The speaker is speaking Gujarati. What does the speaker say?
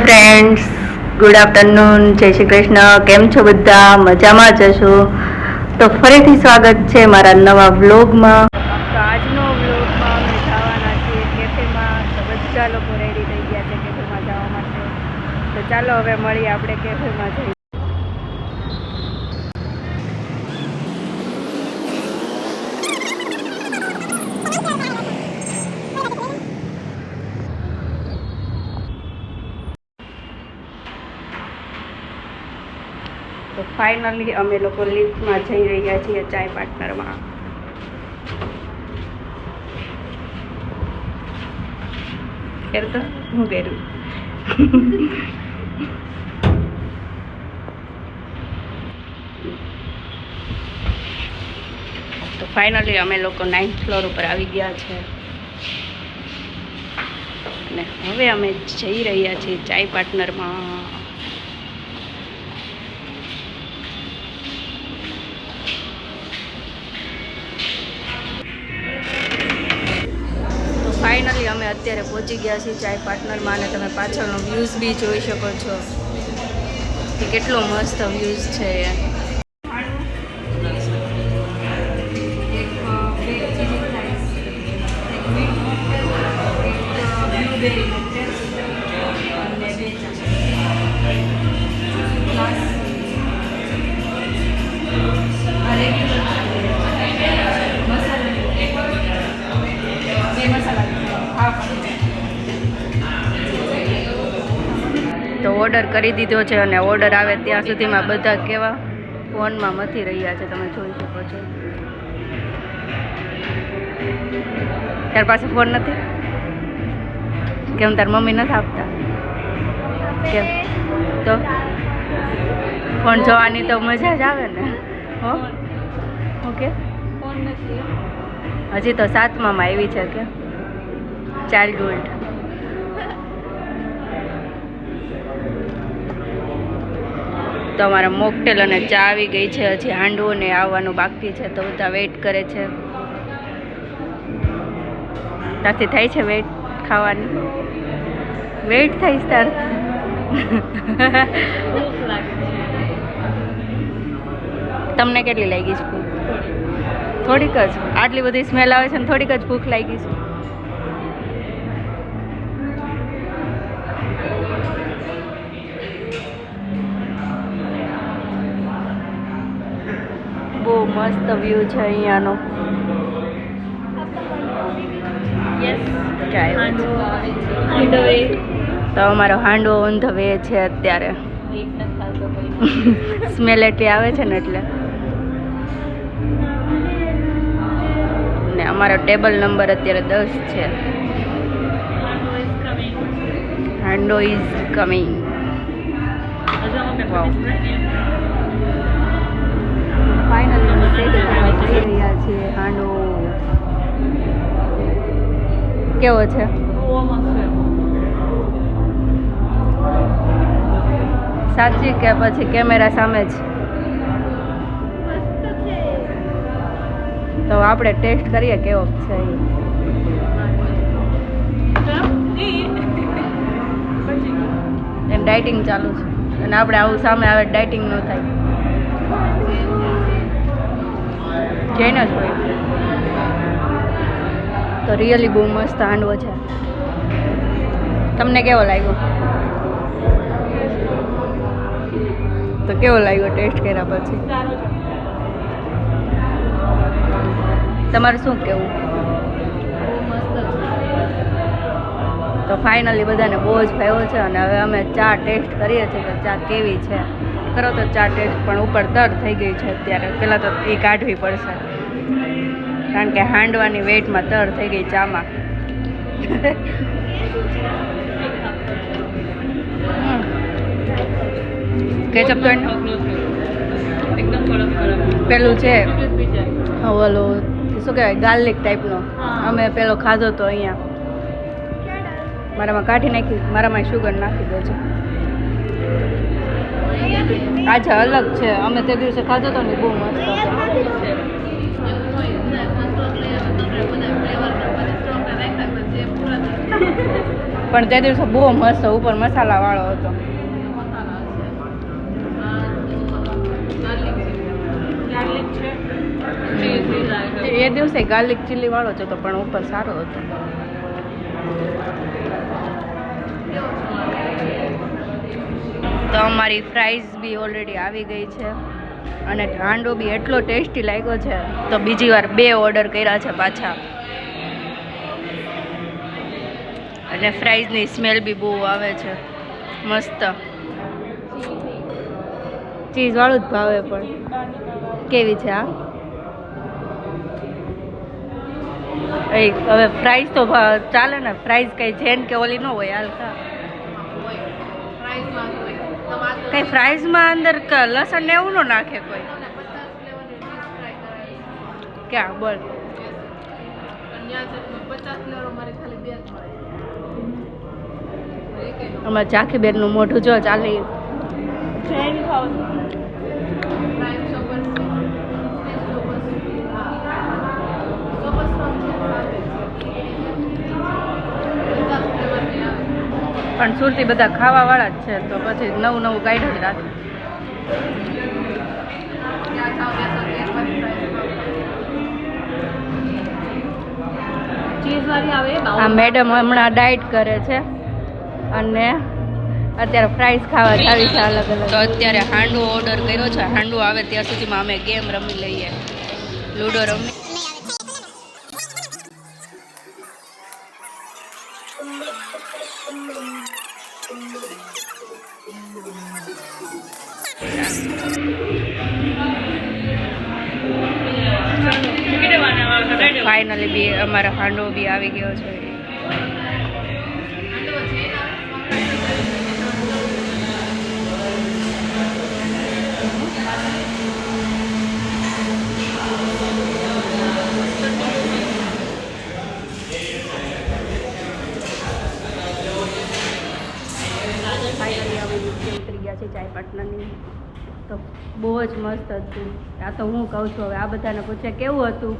ફ્રેન્ડ્સ, ગુડ આફ્ટરનૂન, જય શ્રી કૃષ્ણ. કેમ છો બધા? મજામાં જ હશો? તો ફરીથી સ્વાગત છે મારા નવા વ્લોગમાં. તો આજનો વ્લોગમાં અમે જવાના છીએ કેફેમાં. તો બધા લોકો રેડી થઈ ગયા છે કેફેમાં જવા માટે. તો ચાલો હવે મળીએ આપણે કેફેમાં જઈએ. તો ફાઇનલી અમે લોકો લિફ્ટમાં જઈ રહ્યા છીએ ચાય પાર્ટનરમાં. તો હું કર્યું તો ફાઇનલી અમે લોકો 9th ફ્લોર ઉપર આવી ગયા છે અને હવે અમે જઈ રહ્યા છીએ ચાય પાર્ટનરમાં. ફાઇનલી અમે અત્યારે પહોંચી ગયા છીએ ચાય પાર્ટનરમાં અને તમે પાછળનો વ્યૂઝ બી જોઈ શકો છો કે કેટલો મસ્ત વ્યૂઝ છે. તો ઓર્ડર કરી દીધો છે અને ઓર્ડર આવે ત્યાં સુધીમાં બધા કેવા ફોનમાં મથી રહ્યા છે, તમે જોઈ શકો છો. તાર પાસે ફોન નથી? કેમ તાર મમ્મી નથી આપતા? કેમ? તો ફોન જોવાની તો મજા જ આવે ને. હો ઓકે, ફોન નથી હજી તો 7મામાં આવી છે કે ચાઇલ્ડહુડ. તો અમારા મોકટેલ અને ચા આવી ગઈ છે, હજી હાંડવો ને આવવાનું બાકી છે, તો બધા વેઇટ કરે છે. તારથી થાય છે વેઇટ ખાવાની? વેઇટ થાય છે તારથી? તમને કેટલી લાગી છે ભૂખ? થોડીક જ? આટલી બધી સ્મેલ આવે છે ને થોડીક જ ભૂખ લાગી છે? બહુ મસ્ત વ્યૂ છે અહીંયાનો. તો અમારો હાંડવો ઓન ધ વે છે અત્યારે. સ્મેલ એટલી આવે છે ને એટલે. ને અમારો ટેબલ નંબર અત્યારે 10 છે. Handvo is coming. ફાઇનલી અમે જઈ રહ્યા છીએ હાંડવો. કેવો છે? સાચી કે પછી કેમેરા સામે જ? તો આપણે ટેસ્ટ કરીએ કેવો છે. એમ ડાયટિંગ ચાલુ છે અને આપણે આવું સામે આવે ડાયટિંગ ન થાય. જઈને જ હોય. તો રિયલી બહુ મસ્ત હાંડવો છે. તમને કેવો લાગ્યો? તો કેવો લાગ્યો ટેસ્ટ કર્યા પછી? તમારે શું કહેવું? તો ફાઇનલી બધાને બહુ જ ભાવ્યો છે અને હવે અમે ચા ટેસ્ટ કરીએ છીએ કે ચા કેવી છે. કરો તો ચા ટેસ્ટ, પણ ઉપર દર થઈ ગઈ છે અત્યારે. પહેલાં તો એ કાઢવી પડશે કારણ કે હાંડવાની વેઇટમાં તર થઈ ગઈ ચામાં. કેચઅપ તો પેલું છે ઓલું શું કહેવાય ગાર્લિક ટાઈપનો. અમે પેલો ખાધો તો અહીંયા મારામાં કાઢી નાખી, મારામાં શુગર નાખી દે છે. આજે અલગ છે. અમે તે દિવસે ખાધો તો ને બહુ મસ્ત હતો. પણ તે દિવસે બહુ મસ્ત ઉપર મસાલા વાળો હતો. એ દિવસે ગાર્લિક ચીલી વાળો જ હતો પણ ઉપર સારો હતો. તો અમારી ફ્રાઈઝ બી ઓલરેડી આવી ગઈ છે અને હાંડો બી એટલો ટેસ્ટી લાગ્યો છે તો બીજી વાર 2 ઓર્ડર કર્યા છે પાછા. અને ફ્રાઈઝની સ્મેલ બી બહુ આવે છે મસ્ત. ચીઝ વાળું જ ભાવે પણ કેવી છે આ. હવે ફ્રાઈઝ તો ચાલે ને, ફ્રાઈઝ કઈ જેન કે ઓલી ન હોય હાલકા. કઈ ફ્રાઈઝમાં અંદર લસણ ને એવું ન નાખે કોઈ. ક્યાં બોલ. અમારે ઝાંખી બેનનું મોઢું જો ચાલે. પણ સુરતી બધા ખાવા વાળા જ છે તો પછી નવું નવું કાઢ્યું જ રાખે. આ મેડમ હમણાં ડાયટ કરે છે અને અત્યારે ફ્રાઈઝ ખાવા જાવી છે અલગ અલગ. તો અત્યારે હાંડવો ઓર્ડર કર્યો છે. હાંડવો આવે ત્યાં સુધીમાં અમે ગેમ રમી લઈએ, લૂડો રમી. ફાઇનલી બી અમારો હાંડવો બી આવી ગયો છે. ફાઇનલી અમે ઉતરી ગયા છે ચાય પાટનરની. તો બહુ જ મસ્ત હતું. આ તો હું કહું છું, હવે આ બધાને પૂછે કેવું હતું.